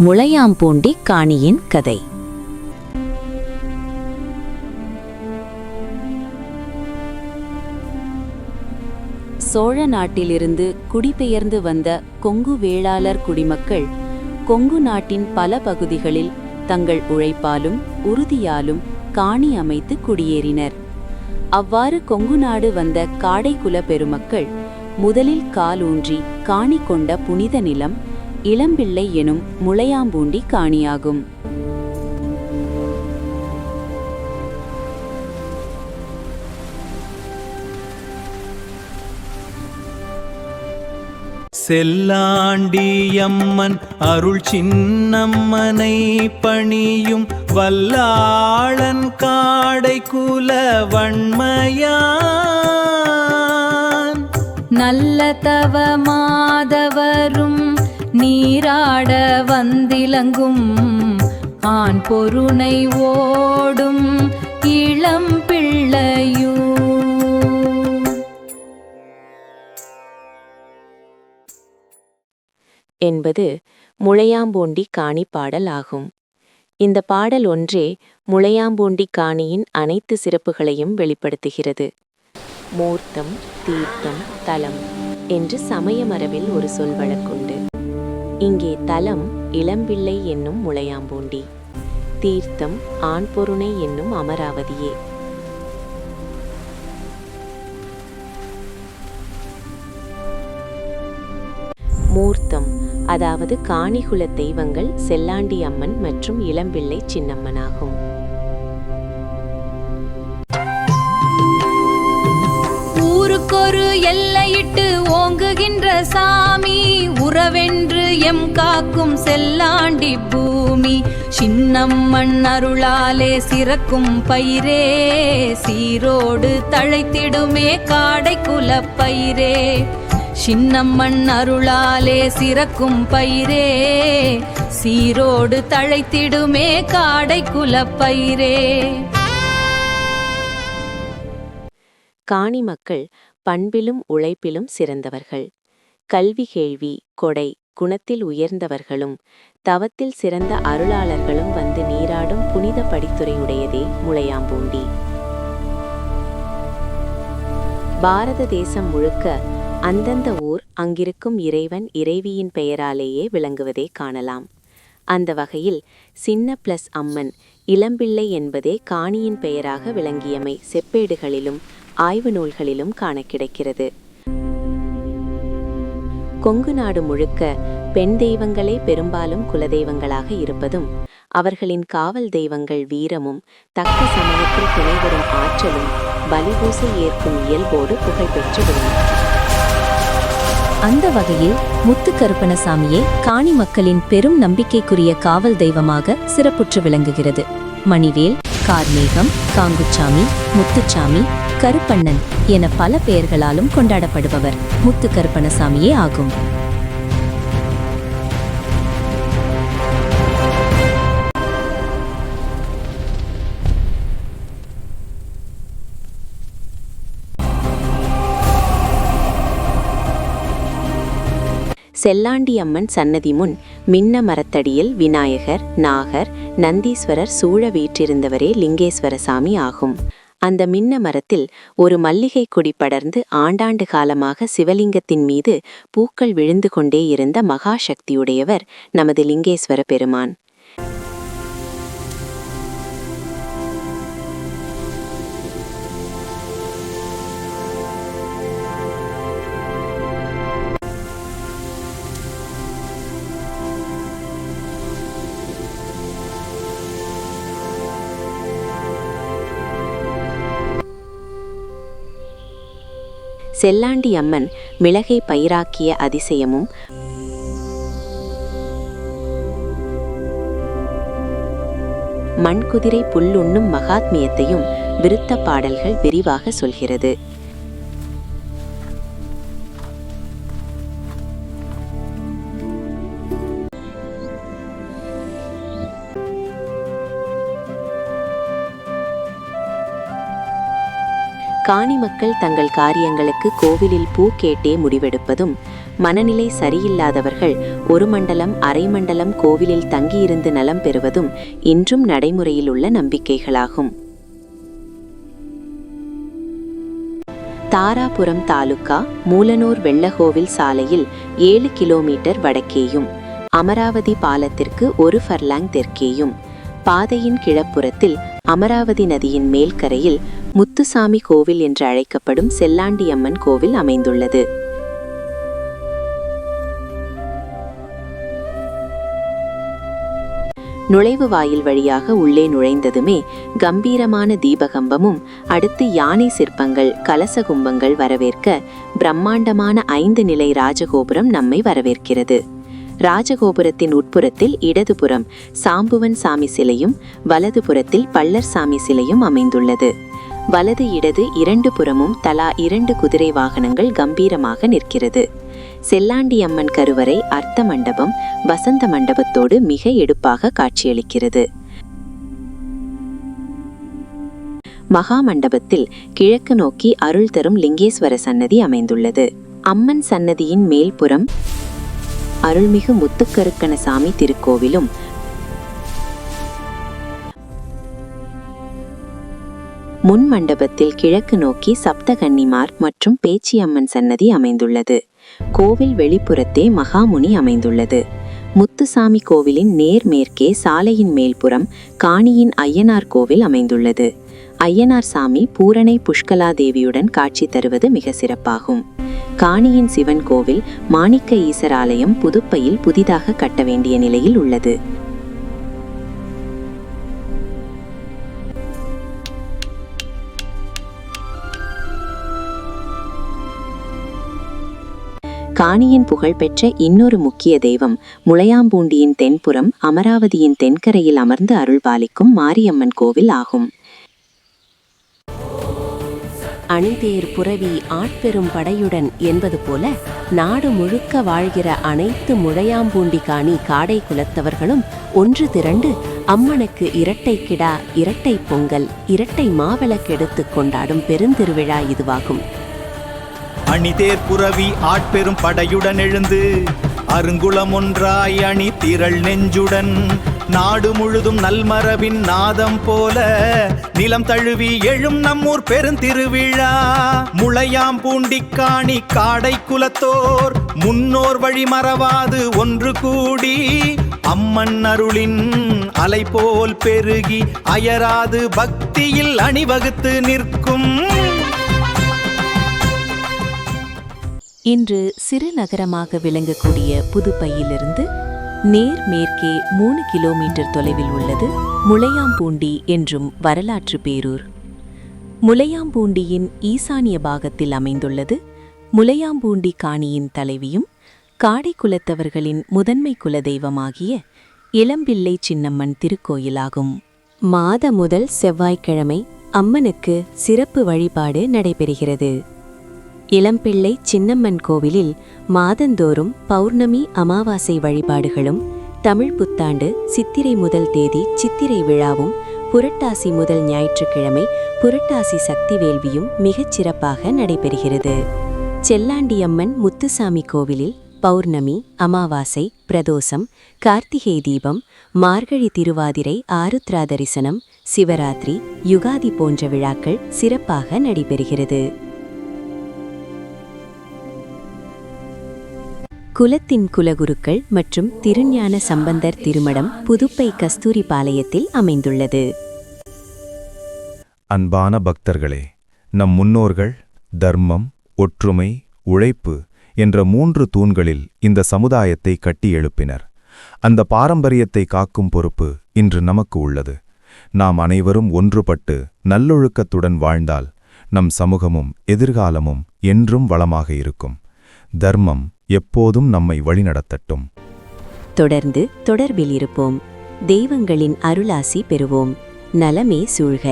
முளையாம்பூண்டி காணியின் கதை. சோழ நாட்டிலிருந்து குடிபெயர்ந்து வந்த கொங்கு வேளாளர் குடிமக்கள் கொங்கு நாட்டின் பல பகுதிகளில் தங்கள் உழைப்பாலும் உறுதியாலும் காணி அமைத்து குடியேறினர். அவ்வாறு கொங்கு நாடு வந்த காடைக்குல பெருமக்கள் முதலில் காலூன்றி காணி கொண்ட புனித நிலம் இளம்பிள்ளை எனும் முளையாம்பூண்டி காணியாகும். செல்லாண்டியம்மன் அருள் சின்னம்மனை பணியும் வல்லாளன் காடைக்குல வன்மையான் நல்ல தவ மாதவரும் நீராட வந்திலங்கும் ஆண் பொருணை ஓடும் இளம் பிள்ளையூ. என்பது முளையாம்பூண்டி காணி பாடல் ஆகும். இந்த பாடல் ஒன்றே முளையாம்பூண்டி காணியின் அனைத்து சிறப்புகளையும் வெளிப்படுத்துகிறது. மூர்த்தம், தீர்த்தம், தலம் என்று சமய மரபில் ஒரு சொல் வழக்குண்டு. இங்கே தலம் இளம்பிள்ளை என்னும் முளையாம்பூண்டி, தீர்த்தம் ஆண்பொருணை என்னும் அமராவதியே. மூர்த்தம் அதாவது காணிகுல தெய்வங்கள் செல்லாண்டி அம்மன் மற்றும் இளம்பிள்ளை சின்னம்மனாகும். ஊருக்கொரு எல்லையிட்டு ஓங்குகின்ற சாமி, உறவென்று எம் காக்கும் செல்லாண்டி பூமி. சின்னம்மன் அருளாலே சிறக்கும் பயிரே, சீரோடு தழைத்திடுமே காடைக்குல பயிரே. சின்னம்மன் அருளாலே சிறக்கும் பயிரே, சீரோடு தழைத்திடுமே காடைக்குல பயிரே. காணி மக்கள் பண்பிலும் உழைப்பிலும் சிறந்தவர்கள். கல்வி கேள்வி கொடை குணத்தில் உயர்ந்தவர்களும் தவத்தில் சிறந்த அருளாளர்களும் வந்து நீராடும் புனித படித்துறையுடையதே முளையாம்பூண்டி. பாரத தேசம் முழுக்க அந்தந்த ஊர் அங்கிருக்கும் இறைவன் இறைவியின் பெயராலேயே விளங்குவதை காணலாம். அந்த வகையில் சின்ன பிளஸ் அம்மன் இளம்பிள்ளை என்பதே காணியின் பெயராக விளங்கியமை செப்பேடுகளிலும் ஆய்வு நூல்களிலும் காண கிடைக்கிறது. கொங்கு நாடு முழுக்க பெண் தெய்வங்களே பெரும்பாலும் குலதெய்வங்களாக இருப்பதும் அவர்களின் காவல் தெய்வங்கள் வீரமும் தக்க சமயத்தில் துணைவரும் ஆற்றலும் பலிபூசை ஏற்கும் இயல்போடு புகழ்பெற்று விளங்கும். அந்த வகையில் முத்துக்கருப்பணசாமியே காணி மக்களின் பெரும் நம்பிக்கைக்குரிய காவல் தெய்வமாக சிறப்புற்று விளங்குகிறது. மணிவேல், கார்மேகம், காங்குச்சாமி, முத்துச்சாமி, கருப்பண்ணன் என பல பெயர்களாலும் கொண்டாடப்படுபவர் முத்துக்கருப்பணசாமியே ஆகும். செல்லாண்டி அம்மன் சன்னதி முன் மின்ன மரத்தடியில் விநாயகர், நாகர், நந்தீஸ்வரர் சூழ வீற்றிருந்தவரே லிங்கேஸ்வர சாமி ஆகும். அந்த மின்ன மரத்தில் ஒரு மல்லிகை கொடி படர்ந்து ஆண்டாண்டு காலமாக சிவலிங்கத்தின் மீது பூக்கள் விழுந்து கொண்டே இருந்த மகாசக்தியுடையவர் நமது லிங்கேஸ்வர பெருமான். செல்லாண்டி அம்மன் மிளகை பயிராக்கிய அதிசயமும் மண்குதிரை புல்லுண்ணும் மகாத்மியத்தையும் விருத்த பாடல்கள் விரிவாக சொல்கிறது. காணி மக்கள் தங்கள் காரியங்களுக்கு கோவிலில் பூ கேட்டே முடிவெடுப்பதும் மனநிலை சரியில்லாதவர்கள் ஒரு மண்டலம் அரை மண்டலம் கோவிலில் தங்கியிருந்து நலம் பெறுவதும் இன்றும் நடைமுறையில் உள்ள நம்பிக்கைகளாகும். தாராபுரம் தாலுகா மூலனூர் வெள்ளகோவில் சாலையில் 7 கிலோமீட்டர் வடக்கேயும் அமராவதி பாலத்திற்கு 1 ஃபர்லாங் தெற்கேயும் பாதையின் கிழப்புறத்தில் அமராவதி நதியின் மேல்கரையில் முத்துசாமி கோவில் என்று அழைக்கப்படும் செல்லாண்டியம்மன் கோவில் அமைந்துள்ளது. நுழைவு வாயில் வழியாக உள்ளே நுழைந்ததுமே கம்பீரமான தீபகம்பமும் அடுத்து யானை சிற்பங்கள் கலசகும்பங்கள் வரவேற்க பிரம்மாண்டமான 5 நிலை ராஜகோபுரம் நம்மை வரவேற்கிறது. ராஜகோபுரத்தின் உட்புறத்தில் இடதுபுறம் சாம்புவன் சாமி சிலையும் வலதுபுறத்தில் பள்ளர் சாமி சிலையும் அமைந்துள்ளது. வலது இடது 2 புறமும் தலா 2 குதிரை வாகனங்கள் கம்பீரமாக நிற்கிறது. செல்லாண்டியம்மன் கருவறை அர்த்த மண்டபம் வசந்த மண்டபத்தோடு மிக எடுப்பாக காட்சியளிக்கிறது. மகா மண்டபத்தில் கிழக்கு நோக்கி அருள் தரும் லிங்கேஸ்வர சன்னதி அமைந்துள்ளது. அம்மன் சன்னதியின் மேல்புறம் அருள்மிகு முத்துக்கருக்கணசாமி திருக்கோவிலும் முன் மண்டபத்தில் கிழக்கு நோக்கி சப்தகன்னிமார் மற்றும் பேச்சியம்மன் சன்னதி அமைந்துள்ளது. கோவில் வெளிப்புறத்தே மகாமுனி அமைந்துள்ளது. முத்துசாமி கோவிலின் நேர்மேற்கே சாலையின் மேல்புறம் காணியின் ஐயனார் கோவில் அமைந்துள்ளது. ஐயனார் சாமி பூரணை புஷ்கலா தேவியுடன் காட்சி தருவது மிக சிறப்பாகும். காணியின் சிவன் கோவில் மாணிக்க ஈசர் ஆலயம் புதுப்பையில் புதிதாக கட்ட வேண்டிய நிலையில் உள்ளது. காணியின் புகழ்பெற்ற இன்னொரு முக்கிய தெய்வம் முளையாம்பூண்டியின் தென்புறம் அமராவதியின் தென்கரையில் அமர்ந்து அருள்பாலிக்கும் மாரியம்மன் கோவில் ஆகும். அணிதேர் புரவி ஆட்பெரும் படையுடன் என்பது போல நாடு முழுக்க வாழ்கிற அனைத்து முளையாம்பூண்டி காணி காடை குலத்தவர்களும் ஒன்று திரண்டு அம்மனுக்கு இரட்டை கிடா, இரட்டை பொங்கல், இரட்டை மாவிளக்கெடுத்து கொண்டாடும் பெருந்திருவிழா இதுவாகும். அணிதேர் புரவி ஆட்பெரும் படையுடன் எழுந்து அருங்குளம் ஒன்றாய் அணி திரள் நெஞ்சுடன் நாடு முழுதும் நல்மரபின் நாதம் போல நிலம் தழுவி எழும் நம்மூர் பெருந்திருவிழா. முளையாம்பூண்டிக்காணி காடை குலத்தோர் முன்னோர் வழி மறவாது ஒன்று கூடி அம்மன் அருளின் அலை போல் பெருகி அயராது பக்தியில் அணிவகுத்து நிற்கும். இன்று சிறு நகரமாக விளங்கக்கூடிய புதுப்பையிலிருந்து நேர் மேற்கே 3 கிலோமீட்டர் தொலைவில் உள்ளது முளையாம்பூண்டி என்றும் வரலாற்று பேரூர். முளையாம்பூண்டியின் ஈசானிய பாகத்தில் அமைந்துள்ளது முளையாம்பூண்டி காணியின் தலைவியும் காடை குலத்தவர்களின் முதன்மை குலதெய்வமாகிய இளம்பிள்ளை சின்னம்மன் திருக்கோயிலாகும். மாத முதல் செவ்வாய்க்கிழமை அம்மனுக்கு சிறப்பு வழிபாடு நடைபெறுகிறது. இளம்பிள்ளை சின்னம்மன் கோவிலில் மாதந்தோறும் பௌர்ணமி அமாவாசை வழிபாடுகளும் தமிழ் புத்தாண்டு சித்திரை முதல் தேதி சித்திரை விழாவும் புரட்டாசி முதல் ஞாயிற்றுக்கிழமை புரட்டாசி சக்தி வேள்வியும் மிகச் சிறப்பாக நடைபெறுகிறது. செல்லாண்டியம்மன் முத்துசாமி கோவிலில் பௌர்ணமி அமாவாசை பிரதோஷம் கார்த்திகை தீபம் மார்கழி திருவாதிரை ஆருத்ரா தரிசனம் சிவராத்திரி யுகாதி போன்ற விழாக்கள் சிறப்பாக நடைபெறுகிறது. குலத்தின் குலகுருக்கள் மற்றும் திருஞான சம்பந்தர் திருமடம் புதுப்பை கஸ்தூரிபாளையத்தில் அமைந்துள்ளது. அன்பான பக்தர்களே, நம் முன்னோர்கள் தர்மம், ஒற்றுமை, உழைப்பு என்ற 3 தூண்களில் இந்த சமுதாயத்தை கட்டி எழுப்பினர். அந்த பாரம்பரியத்தை காக்கும் பொறுப்பு இன்று நமக்கு உள்ளது. நாம் அனைவரும் ஒன்றுபட்டு நல்லொழுக்கத்துடன் வாழ்ந்தால் நம் சமூகமும் எதிர்காலமும் என்றும் வளமாக இருக்கும். தர்மம் எப்போதும் நம்மை வழிநடத்தட்டும். தொடர்ந்து தொடர்பில் இருப்போம். தெய்வங்களின் அருளாசி பெறுவோம். நலமே சூழ்க.